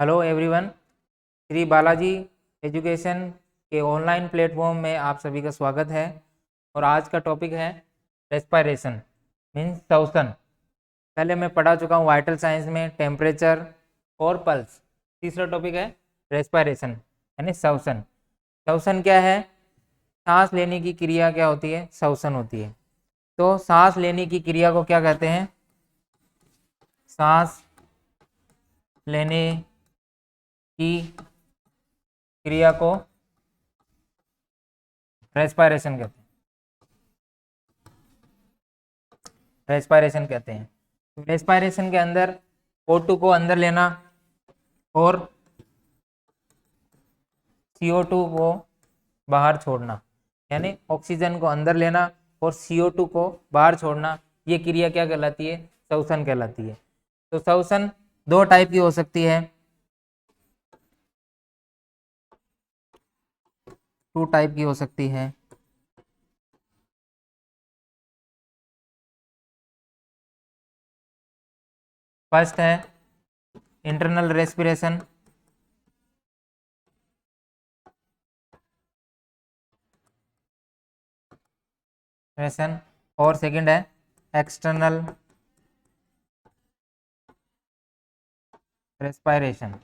Hello everyone, Shri Balaji education के online platform में आप सभी का स्वागत है। और आज का टॉपिक है रेस्पिरेशन मीन्स श्वसन। पहले मैं पढ़ा चुका हूँ वाइटल साइंस में टेम्परेचर और पल्स। तीसरा टॉपिक है रेस्पिरेशन यानी श्वसन। श्वसन क्या है? सांस लेने की क्रिया क्या होती है? श्वसन होती है। तो सांस लेने की क्रिया को क्या कहते हैं? सांस लेने की क्रिया को रेस्पिरेशन कहते हैं। रेस्पिरेशन कहते हैं। रेस्पिरेशन के अंदर O2 को अंदर लेना और CO2 को बाहर छोड़ना, यानी ऑक्सीजन को अंदर लेना और CO2 को बाहर छोड़ना, ये क्रिया क्या कहलाती है? श्वसन कहलाती है। तो श्वसन दो टाइप की हो सकती है, टू टाइप की हो सकती है। फर्स्ट है इंटरनल रेस्पिरेशन, और सेकंड है external respiration.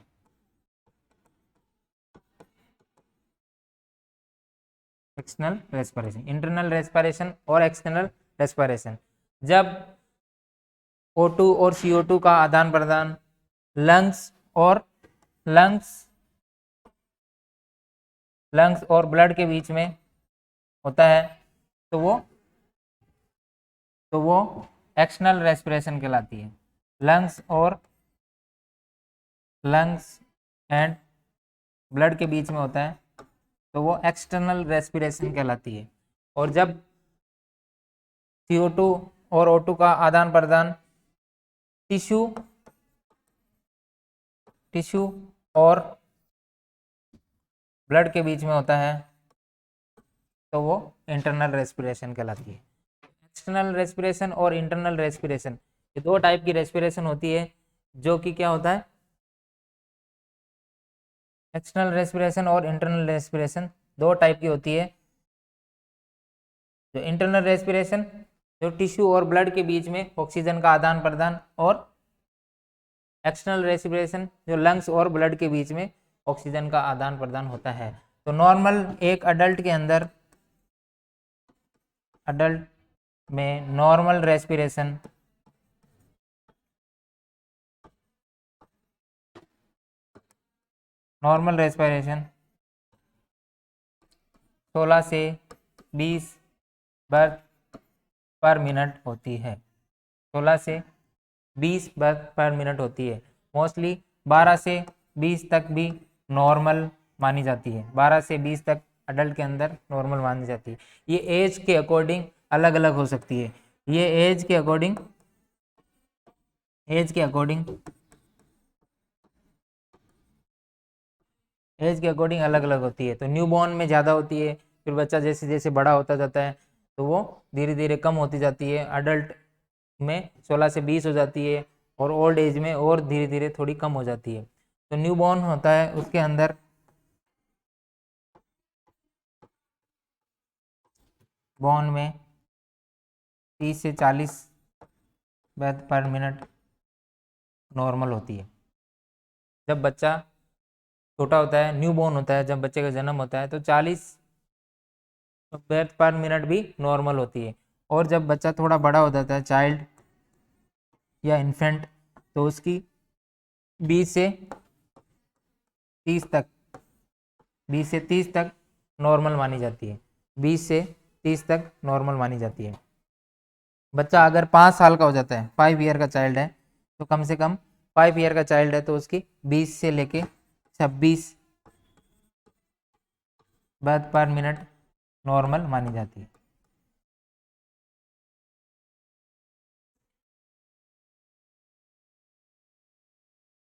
External respiration, internal respiration और एक्सटर्नल रेस्पिरेशन। जब O2 और CO2 का आदान प्रदान लंग्स और ब्लड के बीच में होता है तो वो एक्सटर्नल रेस्पिरेशन कहलाती है। लंग्स एंड ब्लड के बीच में होता है तो वो एक्सटर्नल रेस्पिरेशन कहलाती है। और जब CO2 और O2 का आदान प्रदान टिश्यू और ब्लड के बीच में होता है तो वो इंटरनल रेस्पिरेशन कहलाती है। एक्सटर्नल रेस्पिरेशन और इंटरनल रेस्पिरेशन, ये दो टाइप की रेस्पिरेशन होती है। जो कि क्या होता है? एक्सटर्नल रेस्पिरेशन और इंटरनल रेस्पिरेशन दो टाइप की होती है। जो इंटरनल रेस्पिरेशन जो टिश्यू और ब्लड के बीच में ऑक्सीजन का आदान प्रदान, और एक्सटर्नल रेस्पिरेशन जो लंग्स और ब्लड के बीच में ऑक्सीजन का आदान प्रदान होता है। तो नॉर्मल एक अडल्ट में नॉर्मल रेस्पिरेशन 16 से 20 बर्थ पर मिनट होती है। 16 से 20 बर्थ पर मिनट होती है। मोस्टली 12 से 20 तक भी नॉर्मल मानी जाती है। 12 से 20 तक अडल्ट के अंदर नॉर्मल मानी जाती है। ये एज के अकॉर्डिंग अलग अलग हो सकती है। ये एज के अकॉर्डिंग अलग अलग होती है। तो न्यूबॉर्न में ज़्यादा होती है, फिर बच्चा जैसे जैसे बड़ा होता जाता है तो वो धीरे धीरे कम होती जाती है। अडल्ट में 16 से 20 हो जाती है और ओल्ड एज में और धीरे धीरे थोड़ी कम हो जाती है। तो न्यूबॉर्न होता है, उसके अंदर बॉर्न में 30 से 40 ब्रेथ पर मिनट नॉर्मल होती है। जब बच्चा छोटा होता है, न्यूबॉर्न होता है, जब बच्चे का जन्म होता है तो 40 ब्रेथ पर मिनट भी नॉर्मल होती है। और जब बच्चा थोड़ा बड़ा हो जाता है, चाइल्ड या इन्फेंट, तो उसकी 20 से 30 तक नॉर्मल मानी जाती है। 20 से 30 तक नॉर्मल मानी जाती है। बच्चा अगर 5 साल का हो जाता है, 5 ईयर का चाइल्ड है, तो कम से कम 5 ईयर का चाइल्ड है तो उसकी 20 से लेके 26 ब्रेथ पर मिनट नॉर्मल मानी जाती है।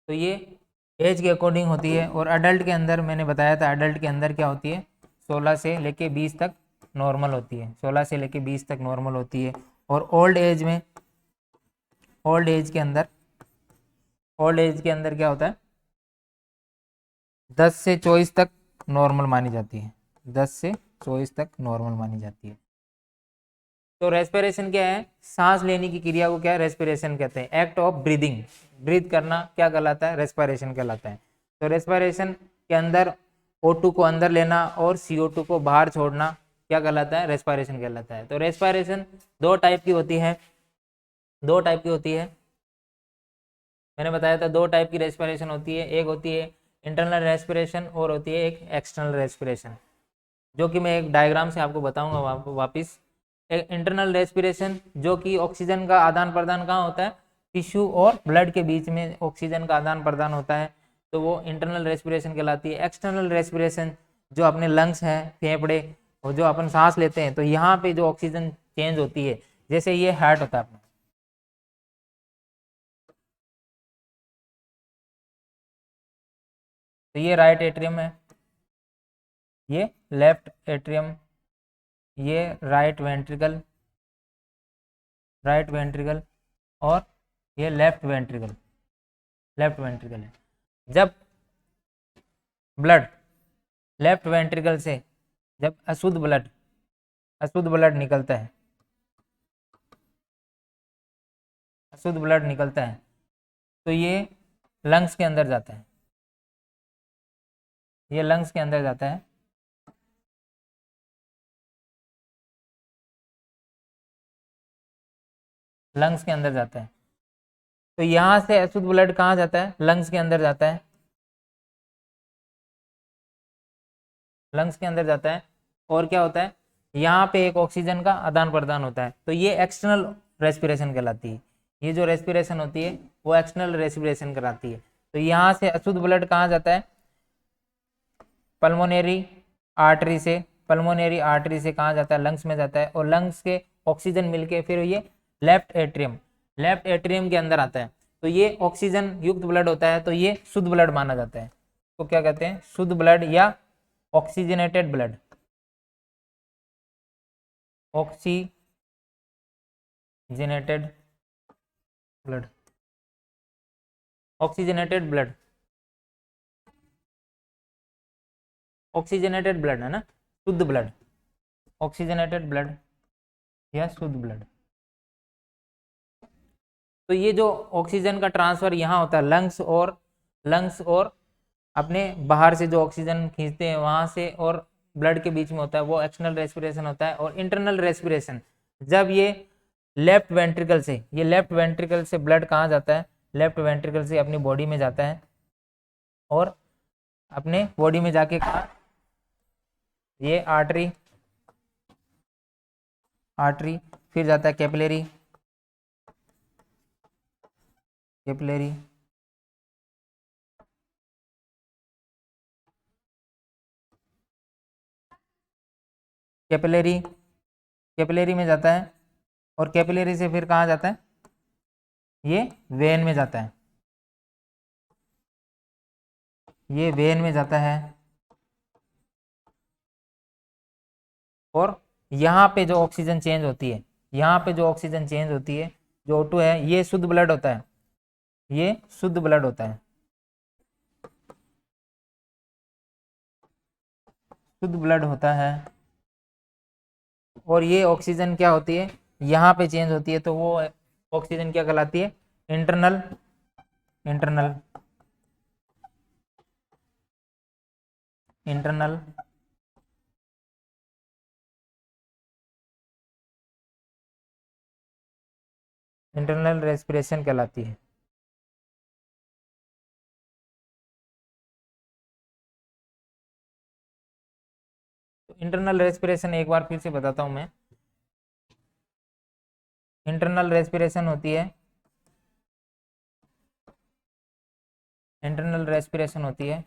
तो ये एज के अकॉर्डिंग होती है। और अडल्ट के अंदर मैंने बताया था, अडल्ट के अंदर क्या होती है? 16 से लेके 20 तक नॉर्मल होती है। 16 से लेके 20 तक नॉर्मल होती है। और ओल्ड एज के अंदर क्या होता है? 10 से 24 तक नॉर्मल मानी जाती है, 10 से 24 तक नॉर्मल मानी जाती है। तो रेस्पिरेशन क्या है? सांस लेने की क्रिया को क्या है? रेस्पिरेशन कहते हैं। एक्ट ऑफ ब्रीदिंग, ब्रीथ करना क्या कहलाता है? रेस्पिरेशन कहलाता है। तो रेस्पिरेशन के अंदर O2 को अंदर लेना और CO2 को बाहर छोड़ना क्या कहलाता है? रेस्पिरेशन कहलाता है। तो रेस्पिरेशन दो टाइप की होती है, दो टाइप की होती है। मैंने बताया था दो टाइप की रेस्पिरेशन होती है, एक होती है इंटरनल रेस्पिरेशन और होती है एक एक्सटर्नल रेस्पिरेशन, जो कि मैं एक डायग्राम से आपको बताऊंगा वापिस। एक इंटरनल रेस्पिरेशन जो कि ऑक्सीजन का आदान प्रदान कहाँ होता है? टिश्यू और ब्लड के बीच में ऑक्सीजन का आदान प्रदान होता है, तो वो इंटरनल रेस्पिरेशन कहलाती है। एक्सटर्नल रेस्पिरेशन जो अपने लंग्स हैं, फेफड़े, और जो अपन सांस लेते हैं, तो यहाँ पे जो ऑक्सीजन चेंज होती है, जैसे ये हार्ट होता है अपना, तो ये राइट एट्रियम है, ये लेफ्ट एट्रियम, ये राइट वेंट्रिकल, राइट वेंट्रिकल, और ये लेफ्ट वेंट्रिकल, लेफ्ट वेंट्रिकल है। जब ब्लड लेफ्ट वेंट्रिकल से जब अशुद्ध ब्लड निकलता है, अशुद्ध ब्लड निकलता है, तो ये लंग्स के अंदर जाता है, ये लंग्स के अंदर जाता है, लंग्स के अंदर जाता है। तो यहाँ से अशुद्ध ब्लड कहाँ जाता है? लंग्स के अंदर जाता है, लंग्स के अंदर जाता है। और क्या होता है? यहाँ पे एक ऑक्सीजन का आदान प्रदान होता है, तो ये एक्सटर्नल रेस्पिरेशन कहलाती है। ये जो रेस्पिरेशन होती है वो एक्सटर्नल रेस्पिरेशन कराती है। तो यहाँ से अशुद्ध ब्लड कहाँ जाता है? पल्मोनरी आर्टरी से, पल्मोनरी आर्टरी से कहाँ जाता है? लंग्स में जाता है, और लंग्स के ऑक्सीजन मिलके फिर ये लेफ्ट एट्रियम, लेफ्ट एट्रियम के अंदर आता है। तो ये ऑक्सीजन युक्त ब्लड होता है, तो ये शुद्ध ब्लड माना जाता है। तो क्या कहते हैं? शुद्ध ब्लड या oxygenated blood, oxygenated blood, oxygenated blood, oxygenated blood है ना, शुद्ध ब्लड, ऑक्सीजनेटेड ब्लड या शुद्ध ब्लड। तो ये जो ऑक्सीजन का ट्रांसफर यहाँ होता है लंग्स और अपने बाहर से जो ऑक्सीजन खींचते हैं वहां से और ब्लड के बीच में होता है, वो एक्सटर्नल रेस्पिरेशन होता है। और इंटरनल रेस्पिरेशन जब ये लेफ्ट वेंट्रिकल से, ये लेफ्ट वेंट्रिकल से ब्लड कहाँ जाता है? लेफ्ट वेंट्रिकल से अपनी बॉडी में जाता है, और अपने बॉडी में जाके कहा, ये आर्टरी, आर्टरी फिर जाता है कैपिलरी, कैपिलरी, कैपिलरी, कैपिलरी में जाता है, और कैपिलरी से फिर कहाँ जाता है? ये वेन में जाता है, ये वेन में जाता है। और यहाँ पे जो ऑक्सीजन चेंज होती है, यहाँ पे जो ऑक्सीजन चेंज होती है, जो O2 है, ये शुद्ध ब्लड होता है, ये शुद्ध ब्लड होता है, शुद्ध ब्लड होता है। और ये ऑक्सीजन क्या होती है? यहाँ पे चेंज होती है, तो वो ऑक्सीजन क्या कहलाती है? Internal, internal, internal internal respiration कहलाती है। तो इंटरनल रेस्पिरेशन एक बार फिर से बताता हूँ मैं। इंटरनल रेस्पिरेशन होती है, इंटरनल रेस्पिरेशन होती है,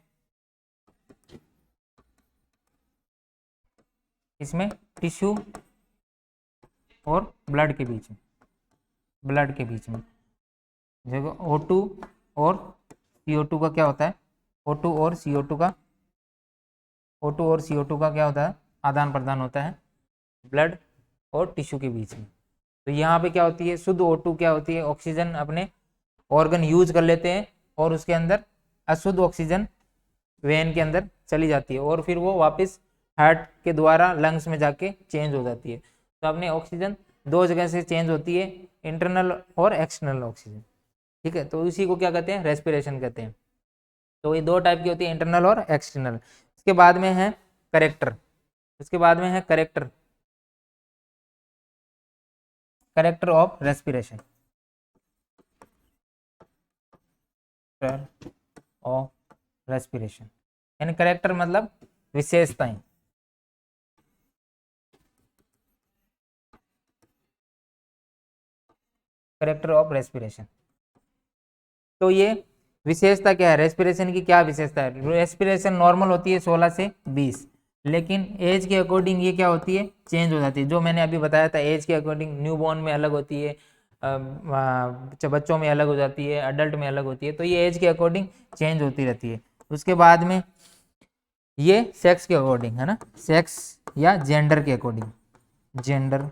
इसमें टिश्यू और ब्लड के बीच में, ब्लड के बीच में जगह O2 और CO2 का क्या होता है? O2 और CO2 का, O2 और CO2 का क्या होता है? आदान प्रदान होता है ब्लड और टिश्यू के बीच में। तो यहाँ पे क्या होती है? शुद्ध O2 क्या होती है? ऑक्सीजन अपने ऑर्गन यूज कर लेते हैं, और उसके अंदर अशुद्ध ऑक्सीजन वेन के अंदर चली जाती है और फिर वो वापस हार्ट के द्वारा लंग्स में जाके चेंज हो जाती है। तो अपने ऑक्सीजन दो जगह से चेंज होती है, इंटरनल और एक्सटर्नल ऑक्सीजन, ठीक है। तो इसी को क्या कहते हैं, रेस्पिरेशन कहते हैं। तो ये दो टाइप की होती है, इंटरनल और एक्सटर्नल। इसके बाद में है करेक्टर, इसके बाद में है character, character of respiration, of respiration यानी करेक्टर मतलब विशेषताएं। करेक्टर ऑफ रेस्पिरेशन, तो ये विशेषता क्या है, रेस्पिरेशन की क्या विशेषता है। रेस्पिरेशन नॉर्मल होती है 16 से 20, लेकिन एज के अकॉर्डिंग ये क्या होती है, चेंज हो जाती है। जो मैंने अभी बताया था, एज के अकॉर्डिंग न्यूबॉर्न में अलग होती है, बच्चों में अलग हो जाती है, अडल्ट में अलग होती है। तो ये एज के अकॉर्डिंग चेंज होती रहती है। उसके बाद में ये सेक्स के अकॉर्डिंग है ना, सेक्स या जेंडर के अकॉर्डिंग। जेंडर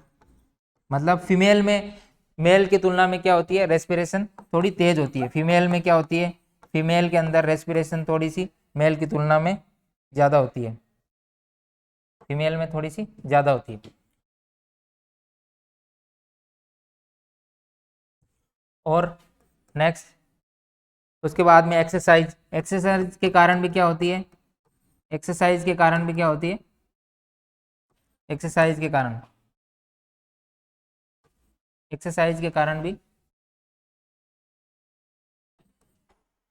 मतलब फीमेल में मेल की तुलना में क्या होती है, रेस्पिरेशन थोड़ी तेज होती है। फीमेल में क्या होती है, फीमेल के अंदर रेस्पिरेशन थोड़ी सी मेल की तुलना में ज़्यादा होती है, फीमेल में थोड़ी सी ज़्यादा होती है। और नेक्स्ट उसके बाद में एक्सरसाइज, एक्सरसाइज के कारण भी क्या होती है, एक्सरसाइज के कारण भी क्या होती है, एक्सरसाइज के कारण, एक्सरसाइज के कारण भी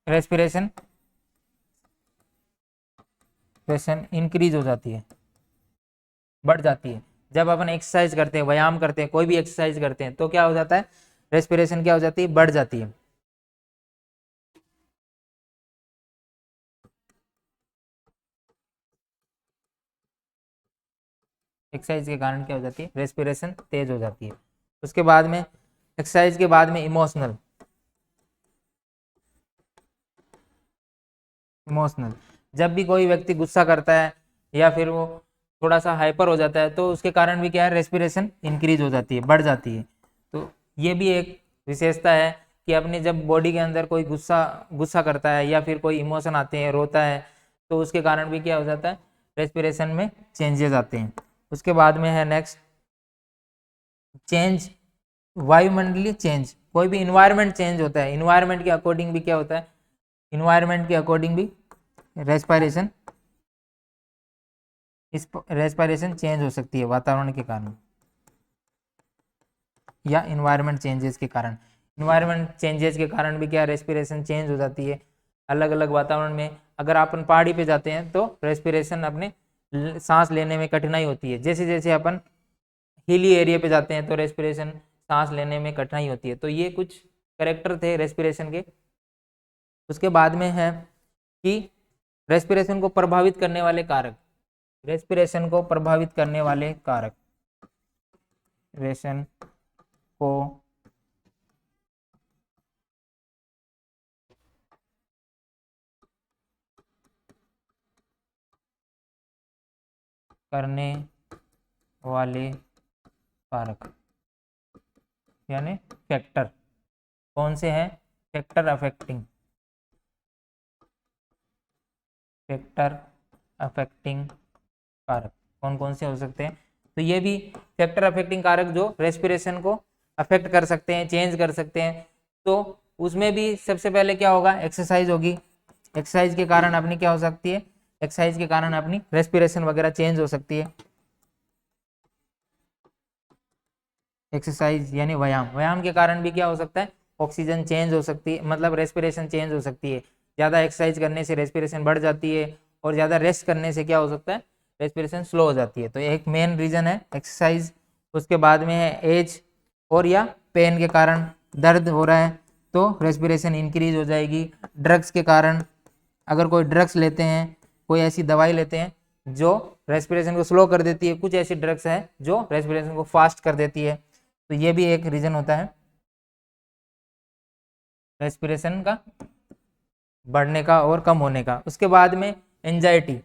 रेस्पिरेशन प्रेशन इंक्रीज हो जाती है, बढ़ जाती है। जब अपन एक्सरसाइज करते हैं, व्यायाम करते हैं, कोई भी एक्सरसाइज करते हैं, तो क्या हो जाता है, रेस्पिरेशन क्या हो जाती है, बढ़ जाती है। एक्सरसाइज के कारण क्या हो जाती है, रेस्पिरेशन तेज हो जाती है। उसके बाद में एक्सरसाइज के बाद में इमोशनल, इमोशनल जब भी कोई व्यक्ति गुस्सा करता है या फिर वो थोड़ा सा हाइपर हो जाता है, तो उसके कारण भी क्या है, रेस्पिरेशन इंक्रीज हो जाती है, बढ़ जाती है। तो ये भी एक विशेषता है कि अपने जब बॉडी के अंदर कोई गुस्सा गुस्सा करता है या फिर कोई इमोशन आते हैं, रोता है, तो उसके कारण भी क्या हो जाता है, रेस्पिरेशन में चेंजेस आते हैं। उसके बाद में है नेक्स्ट चेंज, वायुमंडलीय चेंज, कोई भी इन्वायरमेंट चेंज होता है, इन्वायरमेंट के अकॉर्डिंग भी क्या होता है, इन्वायरमेंट के अकॉर्डिंग भी रेस्पिरेशन, इस रेस्पिरेशन चेंज हो सकती है वातावरण के कारण या इन्वायरमेंट चेंजेस के कारण। इन्वायरमेंट चेंजेस के कारण भी क्या रेस्पिरेशन चेंज हो जाती है। अलग अलग वातावरण में अगर अपन पहाड़ी पे जाते हैं तो रेस्पिरेशन अपने सांस लेने में कठिनाई होती है। जैसे जैसे अपन हिली एरिया पे जाते हैं तो रेस्पिरेशन सांस लेने में कठिनाई होती है। तो ये कुछ करेक्टर थे रेस्पिरेशन के। उसके बाद में है कि रेस्पिरेशन को प्रभावित करने वाले कारक, रेस्पिरेशन को प्रभावित करने वाले कारक, रेस्पिरेशन को करने वाले कारक यानी फैक्टर कौन से हैं, फैक्टर अफेक्टिंग, फैक्टर अफेक्टिंग कारक कौन कौन से हो सकते हैं। तो ये भी फैक्टर अफेक्टिंग कारक जो रेस्पिरेशन को अफेक्ट कर सकते हैं, चेंज कर सकते हैं। तो उसमें भी सबसे पहले क्या होगा, एक्सरसाइज होगी। एक्सरसाइज के कारण अपनी क्या हो सकती है, एक्सरसाइज के कारण अपनी रेस्पिरेशन वगैरह चेंज हो सकती है। एक्सरसाइज यानी व्यायाम, व्यायाम के कारण भी क्या हो सकता है, ऑक्सीजन चेंज हो सकती है, मतलब रेस्पिरेशन चेंज हो सकती है। ज़्यादा एक्सरसाइज करने से रेस्पिरेशन बढ़ जाती है और ज़्यादा रेस्ट करने से क्या हो सकता है, रेस्पिरेशन स्लो हो जाती है। तो एक मेन रीज़न है एक्सरसाइज। उसके बाद में है एज और या पेन के कारण, दर्द हो रहा है तो रेस्पिरेशन इंक्रीज हो जाएगी। ड्रग्स के कारण, अगर कोई ड्रग्स लेते हैं, कोई ऐसी दवाई लेते हैं जो रेस्पिरेशन को स्लो कर देती है, कुछ ऐसी ड्रग्स है जो रेस्पिरेशन को फास्ट कर देती है। तो ये भी एक रीजन होता है रेस्पिरेशन का बढ़ने का और कम होने का। उसके बाद में एंजाइटी,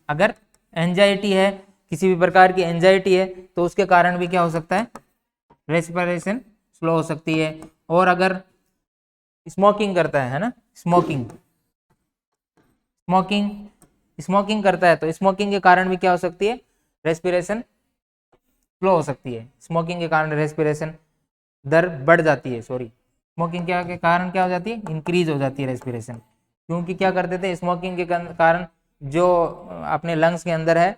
अगर एंजाइटी है, किसी भी प्रकार की एंजाइटी है, तो उसके कारण भी क्या हो सकता है, रेस्पिरेशन स्लो हो सकती है। और अगर स्मोकिंग करता है ना, स्मोकिंग, स्मोकिंग स्मोकिंग करता है तो स्मोकिंग के कारण भी क्या हो सकती है, रेस्पिरेशन स्लो हो सकती है। स्मोकिंग के कारण रेस्पिरेशन दर बढ़ जाती है, सॉरी स्मोकिंग क्या के कारण क्या हो जाती है, इंक्रीज हो जाती है रेस्पिरेशन। क्योंकि क्या करते थे, स्मोकिंग के कारण जो अपने लंग्स के अंदर है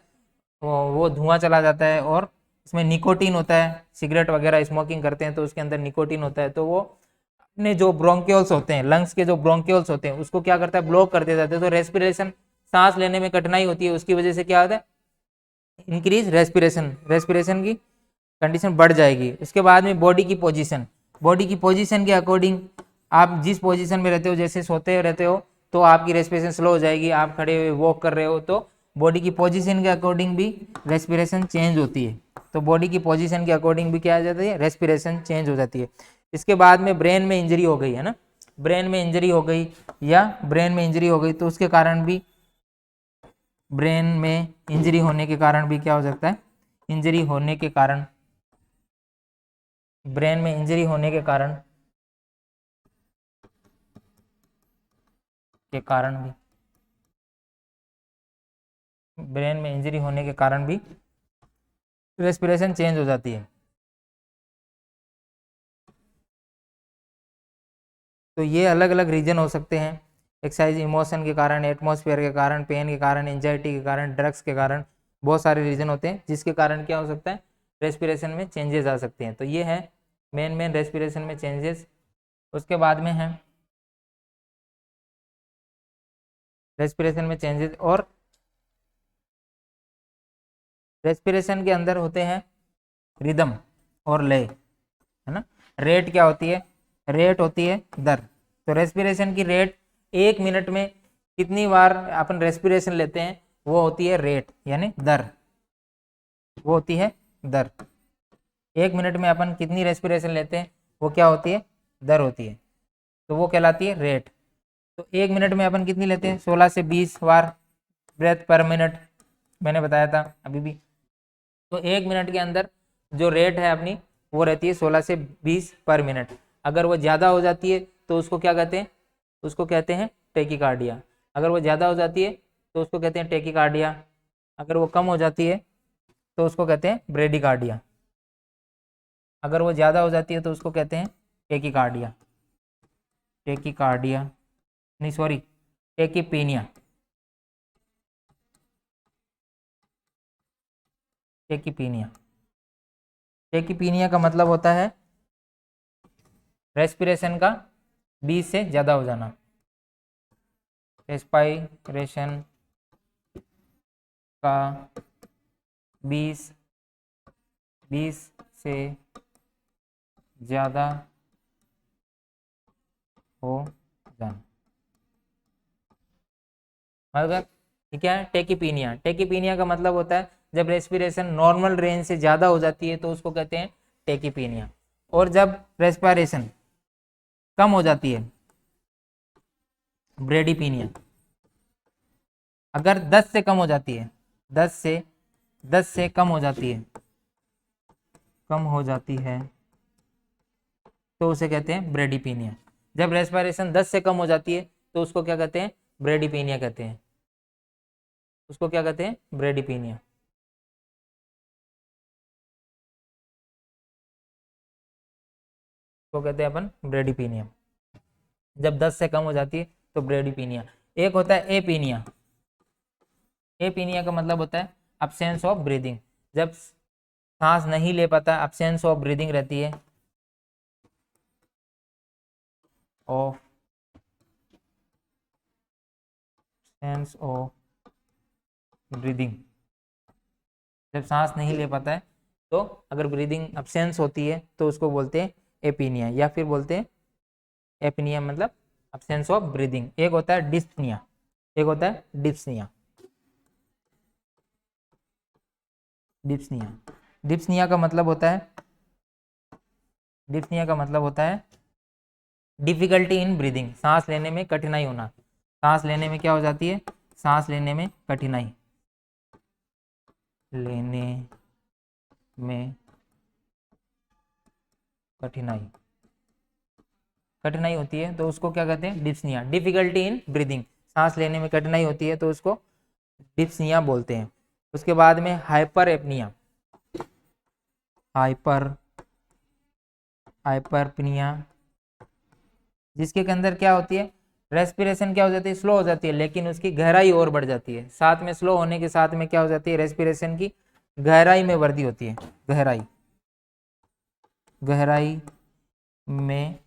वो धुआं चला जाता है और इसमें निकोटीन होता है। सिगरेट वगैरह स्मोकिंग करते हैं तो उसके अंदर निकोटीन होता है, तो वो अपने जो ब्रोंकियोल्स होते हैं, लंग्स के जो ब्रोंकियोल्स होते हैं उसको क्या करता है, ब्लॉक कर देता है। तो रेस्पिरेशन, सांस लेने में कठिनाई होती है, उसकी वजह से क्या होता है, इंक्रीज रेस्पिरेशन, रेस्पिरेशन की कंडीशन बढ़ जाएगी। उसके बाद में बॉडी की पोजीशन, बॉडी की पोजीशन के अकॉर्डिंग आप जिस पोजीशन में रहते हो, जैसे सोते रहते हो तो आपकी रेस्पिरेशन स्लो हो जाएगी, आप खड़े हुए वॉक कर रहे हो तो बॉडी की पोजीशन के अकॉर्डिंग भी रेस्पिरेशन चेंज होती है। तो बॉडी की पोजीशन के अकॉर्डिंग भी क्या आ जाती है, रेस्पिरेशन चेंज हो जाती है। इसके बाद में ब्रेन में इंजरी हो गई है ना, ब्रेन में इंजरी हो गई या ब्रेन में इंजरी हो गई तो उसके कारण भी, ब्रेन में इंजरी होने के कारण भी क्या हो सकता है, इंजरी होने के कारण, ब्रेन में इंजरी होने के कारण भी, ब्रेन में इंजरी होने के कारण भी रेस्पिरेशन चेंज हो जाती है। तो ये अलग अलग रीजन हो सकते हैं, एक्सरसाइज, इमोशन के कारण, एटमॉस्फेयर के कारण, पेन के कारण, एंजाइटी के कारण, ड्रग्स के कारण, बहुत सारे रीजन होते हैं जिसके कारण क्या हो सकता है, रेस्पिरेशन में चेंजेस आ सकते हैं। तो ये है मेन रेस्पिरेशन में चेंजेस। उसके बाद में है रेस्पिरेशन में चेंजेस, और रेस्पिरेशन के अंदर होते हैं रिदम और लय, है ना। रेट क्या होती है, रेट होती है दर। तो रेस्पिरेशन की रेट, 1 मिनट में कितनी बार अपन रेस्पिरेशन लेते हैं वो होती है रेट, यानी दर, वो होती है दर। 1 मिनट में अपन कितनी रेस्पिरेशन लेते हैं वो क्या होती है, दर होती है, तो वो कहलाती है रेट। तो 1 मिनट में अपन कितनी लेते हैं, 16 से 20 बार ब्रेथ पर मिनट, मैंने बताया था अभी भी। तो 1 मिनट के अंदर जो रेट है अपनी वो रहती है 16 से 20 पर मिनट। अगर वो ज़्यादा हो जाती है तो उसको क्या कहते हैं, उसको कहते हैं टेकिकार्डिया। अगर वो ज़्यादा हो जाती है तो उसको कहते हैं टेकिकार्डिया। अगर वो कम हो जाती है तो उसको कहते हैं ब्रेडिकार्डिया। अगर वो ज़्यादा हो जाती है तो उसको कहते हैं टेकिकार्डिया, टेकिकार्डिया नहीं सॉरी, टेकिपीनिया, टेकिपीनिया। टेकिपीनिया का मतलब होता है रेस्पिरेशन का 20 से ज़्यादा हो जाना, रेस्पिरेशन का 20 से ज़्यादा हो जाना, मतलब क्या है, टेकिपीनिया। टेकिपीनिया का मतलब होता है जब रेस्पिरेशन नॉर्मल रेंज से ज़्यादा हो जाती है तो उसको कहते हैं टेकिपीनिया। और जब रेस्पिरेशन कम हो जाती है, ब्रेडिपीनिया। अगर 10 से कम हो जाती है, 10 से कम हो जाती है, कम हो जाती है तो उसे कहते हैं ब्रेडिपीनिया। जब रेस्पिरेशन 10 से कम हो जाती है तो उसको क्या कहते हैं, ब्रेडिपीनिया कहते हैं, उसको क्या कहते हैं, ब्रेडिपीनिया। तो कहते हैं अपन ब्रेडिपीनिया। जब 10 से कम हो जाती है तो ब्रेडिपीनिया। एक होता है एपीनिया। एपीनिया का मतलब होता है अब्सेंस ऑफ ब्रीदिंग, जब सांस नहीं ले पाता, अब्सेंस ऑफ ब्रीदिंग रहती है, ऑफ सेंस ऑफ ब्रीदिंग, जब सांस नहीं ले पाता है तो अगर ब्रीदिंग अब्सेंस होती है तो उसको बोलते हैं एपीनिया, या फिर बोलते हैं एपीनिया मतलब अब्सेंस ऑफ ब्रीदिंग। एक होता है डिस्पनिया, एक होता है डिप्सनिया। डिप्सनिया, डिप्सनिया का मतलब होता है, डिप्सनिया का मतलब होता है डिफिकल्टी इन ब्रीदिंग, सांस लेने में कठिनाई होना। सांस लेने में क्या हो जाती है, सांस लेने में कठिनाई, लेने में कठिनाई, कठिनाई होती है तो उसको क्या कहते हैं, डिस्निया। डिफिकल्टी इन ब्रीदिंग, सांस लेने में कठिनाई होती है तो उसको डिप्सिया बोलते हैं। उसके बाद में हाइपर एपनिया, हाइपरपनिया, जिसके अंदर क्या होती है, रेस्पिरेशन क्या हो जाती है, स्लो हो जाती है, लेकिन उसकी गहराई और बढ़ जाती है। साथ में स्लो होने के साथ में क्या हो जाती है, रेस्पिरेशन की गहराई में वृद्धि होती है, गहराई में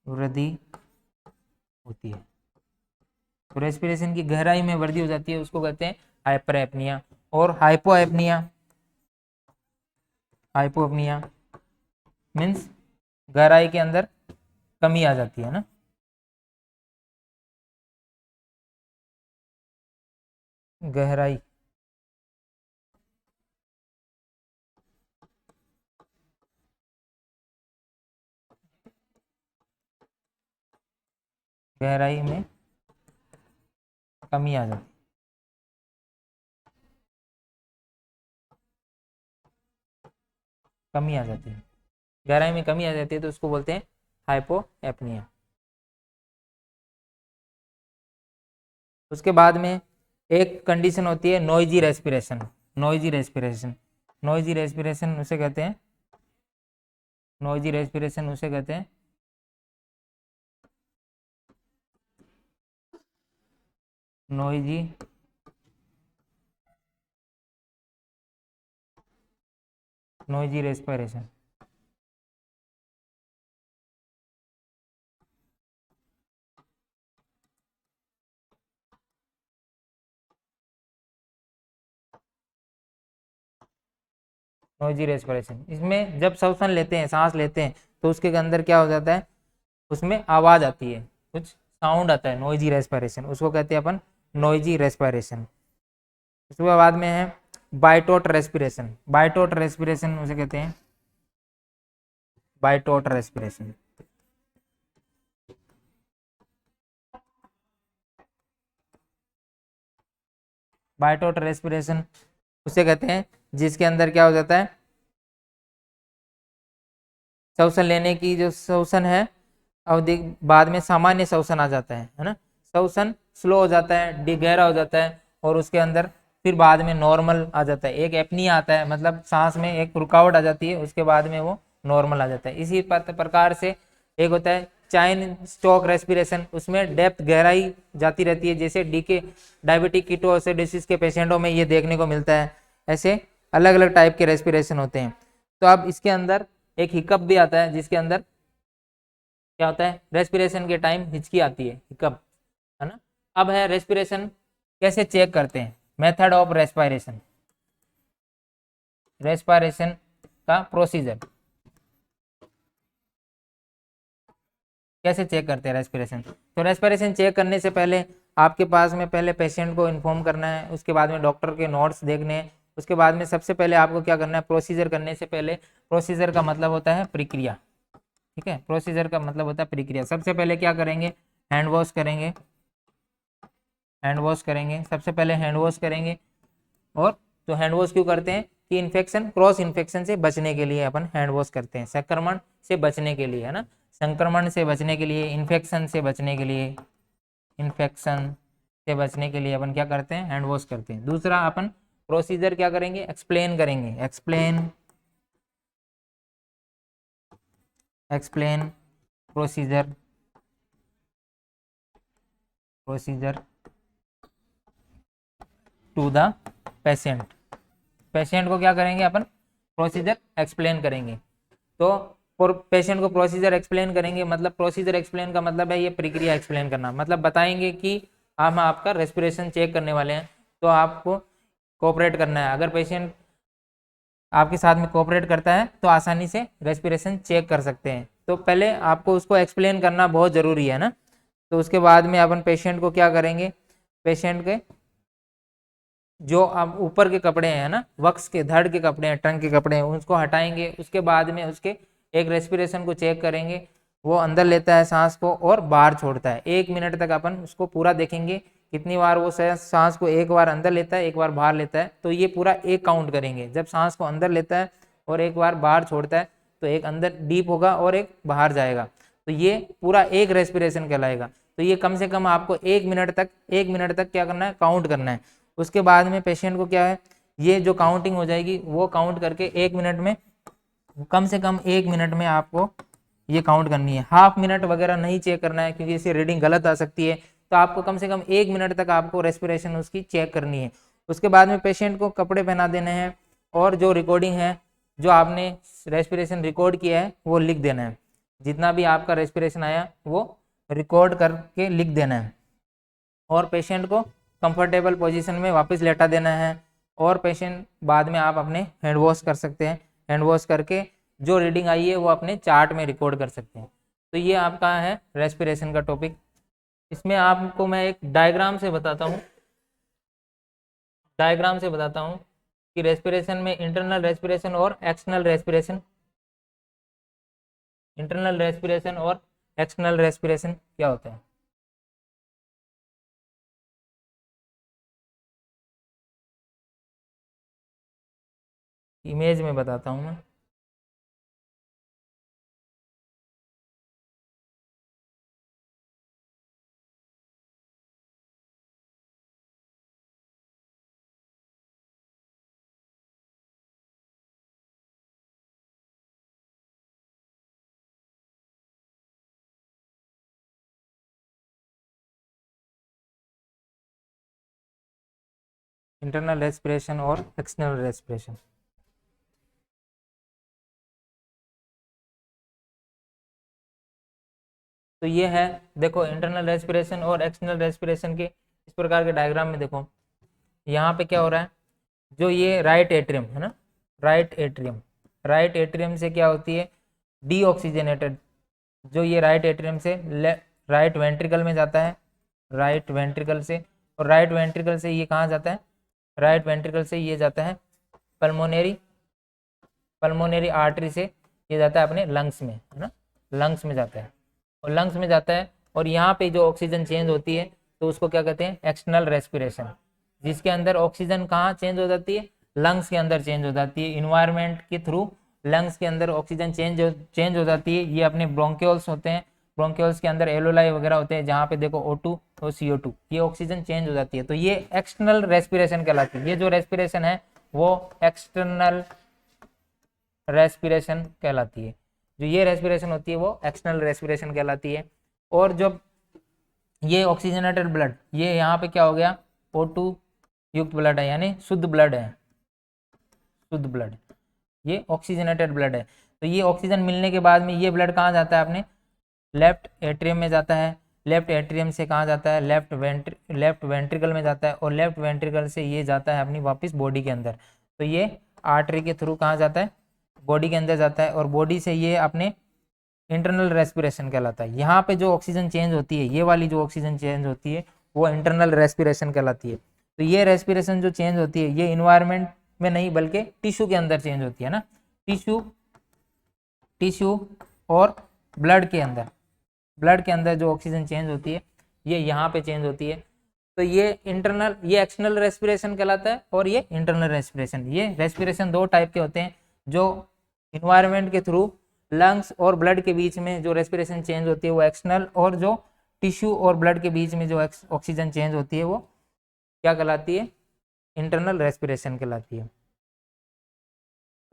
वृद्धि होती है। तो रेस्पिरेशन की गहराई में वृद्धि हो जाती है, उसको कहते हैं हाइपर एपनिया। और हाइपोएपनिया मीन्स गहराई के अंदर कमी आ जाती है ना। गहराई गहराई में कमी आ जाती है, गहराई में कमी आ जाती है, तो उसको बोलते हैं हाइपोएपनिया। उसके बाद में एक कंडीशन होती है नॉइजी रेस्पिरेशन। नॉइजी रेस्पिरेशन उसे कहते हैं, नॉइजी रेस्पिरेशन। नॉइजी रेस्पिरेशन, इसमें जब श्वसन लेते हैं, सांस लेते हैं, तो उसके अंदर क्या हो जाता है, उसमें आवाज आती है, कुछ साउंड आता है, नॉइजी रेस्पिरेशन, उसको कहते हैं अपन नॉइजी रेस्पिरेशन। उसके बाद में है बाइटोट रेस्पिरेशन। उसे कहते हैं बाइटोट रेस्पिरेशन। बाइटोट रेस्पिरेशन उसे कहते हैं जिसके अंदर क्या हो जाता है, श्वसन लेने की जो श्वसन है अवधि बाद में सामान्य श्वसन आ जाता है ना। श्वसन स्लो हो जाता है, गहरा हो जाता है, और उसके अंदर फिर बाद में नॉर्मल आ जाता है। एक एपनिया आता है, मतलब सांस में एक रुकावट आ जाती है, उसके बाद में वो नॉर्मल आ जाता है। इसी प्रकार से एक होता है चाइन स्टॉक रेस्पिरेशन, उसमें डेप्थ गहराई जाती रहती है, जैसे डीके डायबिटिक कीटोएसिडोसिस के पेशेंटों में ये देखने को मिलता है। ऐसे अलग अलग टाइप के रेस्पिरेशन होते हैं। तो अब इसके अंदर एक हिकअप भी आता है, जिसके अंदर क्या होता है, रेस्पिरेशन के टाइम हिचकी आती है, हिकअप, है ना। अब है रेस्पिरेशन कैसे चेक करते हैं, मेथड ऑफ रेस्पिरेशन का प्रोसीजर, कैसे चेक करते हैं रेस्पिरेशन। तो रेस्पिरेशन चेक करने से पहले आपके पास में पहले पेशेंट को इन्फॉर्म करना है, उसके बाद में डॉक्टर के नोट्स देखने हैं, उसके बाद में सबसे पहले आपको क्या करना है, प्रोसीजर करने से पहले, प्रोसीजर का मतलब होता है प्रक्रिया, ठीक है, प्रोसीजर का मतलब होता है प्रक्रिया। सबसे पहले क्या करेंगे, हैंड वॉश करेंगे, सबसे पहले हैंड वॉश करेंगे। और तो हैंड वॉश क्यों करते हैं कि इन्फेक्शन, क्रॉस इन्फेक्शन से बचने के लिए अपन हैंड वॉश करते हैं, संक्रमण से बचने के लिए, है ना, संक्रमण से बचने के लिए, इन्फेक्शन से बचने के लिए अपन क्या करते हैं, हैंड वॉश करते हैं। दूसरा अपन प्रोसीजर क्या करेंगे, explain procedure to the patient को क्या करेंगे अपन, प्रोसीजर एक्सप्लेन करेंगे। तो पेशेंट को प्रोसीजर एक्सप्लेन करेंगे, मतलब प्रोसीजर एक्सप्लेन का मतलब है ये प्रक्रिया एक्सप्लेन करना, मतलब बताएंगे कि हम आपका रेस्पिरेशन चेक करने वाले हैं, तो आपको कोऑपरेट करना है। अगर पेशेंट आपके साथ में कोऑपरेट करता है तो आसानी से रेस्पिरेशन चेक कर सकते हैं। तो पहले आपको उसको एक्सप्लेन करना बहुत ज़रूरी है ना। तो उसके बाद में अपन पेशेंट को क्या करेंगे, पेशेंट के जो अब ऊपर के कपड़े हैं ना, वक्स के, धड़ के कपड़े हैं, टंग के कपड़े हैं, उसको हटाएंगे। उसके बाद में उसके एक रेस्पिरेशन को चेक करेंगे, वो अंदर लेता है सांस को और बाहर छोड़ता है। 1 मिनट तक अपन उसको पूरा देखेंगे कितनी बार वो सांस को एक बार अंदर लेता है, एक बार बाहर लेता है, तो ये पूरा एक काउंट करेंगे। जब सांस को अंदर लेता है और एक बार बाहर छोड़ता है तो एक अंदर डीप होगा और एक बाहर जाएगा, तो ये पूरा एक रेस्पिरेशन कहलाएगा। तो ये कम से कम आपको 1 मिनट तक क्या करना है, काउंट करना है। उसके बाद में पेशेंट को क्या है, ये जो काउंटिंग हो जाएगी वो काउंट करके 1 मिनट में, कम से कम 1 मिनट में आपको ये काउंट करनी है। हाफ मिनट वगैरह नहीं चेक करना है, क्योंकि इससे रीडिंग गलत आ सकती है। तो आपको कम से कम 1 मिनट तक आपको रेस्पिरेशन उसकी चेक करनी है। उसके बाद में पेशेंट को कपड़े पहना देने हैं, और जो रिकॉर्डिंग है, जो आपने रेस्पिरेशन रिकॉर्ड किया है वो लिख देना है। जितना भी आपका रेस्पिरेशन आया वो रिकॉर्ड करके लिख देना है, और पेशेंट को कंफर्टेबल पोजीशन में वापस लेटा देना है। और पेशेंट बाद में आप अपने हैंड वॉश कर सकते हैं। हैंड वॉश करके जो रीडिंग आई है वो अपने चार्ट में रिकॉर्ड कर सकते हैं। तो ये आपका है रेस्पिरेशन का टॉपिक। इसमें आपको मैं एक डायग्राम से बताता हूँ कि रेस्पिरेशन में इंटरनल रेस्पिरेशन और एक्सटर्नल रेस्पिरेशन क्या होता है। इमेज में बताता हूँ मैं। इंटरनल रेस्पिरेशन और एक्सटर्नल रेस्पिरेशन। तो ये है, देखो इंटरनल रेस्पिरेशन और एक्सटर्नल रेस्पिरेशन के इस प्रकार के डायग्राम में देखो, यहाँ पे क्या हो रहा है, जो ये राइट एट्रियम है ना, राइट एट्रियम से क्या होती है, डीऑक्सीजनेटेड। जो ये राइट एट्रियम से राइट वेंट्रिकल में जाता है, राइट वेंट्रिकल से, और राइट वेंट्रिकल से ये कहाँ जाता है, राइट वेंट्रिकल से ये जाता है पल्मोनरी आर्टरी से ये जाता है अपने लंग्स में, है ना, लंग्स में जाता है, और लंग्स में जाता है। और यहाँ पे जो ऑक्सीजन चेंज होती है तो उसको क्या कहते हैं, एक्सटर्नल रेस्पिरेशन। जिसके अंदर ऑक्सीजन कहाँ चेंज हो जाती है, लंग्स के अंदर चेंज हो जाती है। इन्वायरमेंट के थ्रू लंग्स के अंदर ऑक्सीजन चेंज हो जाती है। ये अपने ब्रोंक्यूल्स होते हैं, ब्रोंक्यूल्स के अंदर एलोलाई वगैरह होते हैं, जहाँ पे देखो O2 और CO2, ये ऑक्सीजन चेंज हो जाती है। तो ये एक्सटर्नल रेस्पिरेशन कहलाती है। ये जो रेस्पिरेशन है वो एक्सटर्नल रेस्पिरेशन कहलाती है। जो ये रेस्पिरेशन होती है वो एक्सटर्नल रेस्पिरेशन कहलाती है। और जब ये ऑक्सीजनेटेड ब्लड, ये यहाँ पे क्या हो गया, O2 युक्त ब्लड है, यानी शुद्ध ब्लड है, शुद्ध ब्लड, ये ऑक्सीजनेटेड ब्लड है। तो ये ऑक्सीजन मिलने के बाद में ये ब्लड कहाँ जाता है, अपने लेफ्ट एट्रियम में जाता है। लेफ्ट एट्रियम से कहाँ जाता है, लेफ्ट वेंट्रिकल में जाता है, और लेफ्ट वेंट्रिकल से ये जाता है अपनी वापस बॉडी के अंदर। तो ये आर्टरी के थ्रू कहाँ जाता है, बॉडी के अंदर जाता है, और बॉडी से ये अपने इंटरनल रेस्पिरेशन कहलाता है। यहाँ पे जो ऑक्सीजन चेंज होती है, ये वाली जो ऑक्सीजन चेंज होती है वो इंटरनल रेस्पिरेशन कहलाती है। तो ये रेस्पिरेशन जो चेंज होती है ये इन्वायरमेंट में नहीं बल्कि टिश्यू के अंदर चेंज होती है ना, टिश्यू और ब्लड के अंदर जो ऑक्सीजन चेंज होती है ये यहाँ पे चेंज होती है। तो ये एक्सटर्नल रेस्पिरेशन कहलाता है, और ये इंटरनल रेस्पिरेशन। ये रेस्पिरेशन दो टाइप के होते हैं, जो इन्वायरमेंट के थ्रू लंग्स और ब्लड के बीच में जो रेस्पिरेशन चेंज होती है वो एक्सटर्नल, और जो टिश्यू और ब्लड के बीच में जो ऑक्सीजन चेंज होती है वो क्या कहलाती है, इंटरनल रेस्पिरेशन कहलाती है।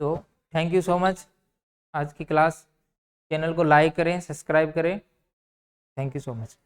तो थैंक यू सो मच। आज की क्लास, चैनल को लाइक करें, सब्सक्राइब करें। Thank you so much.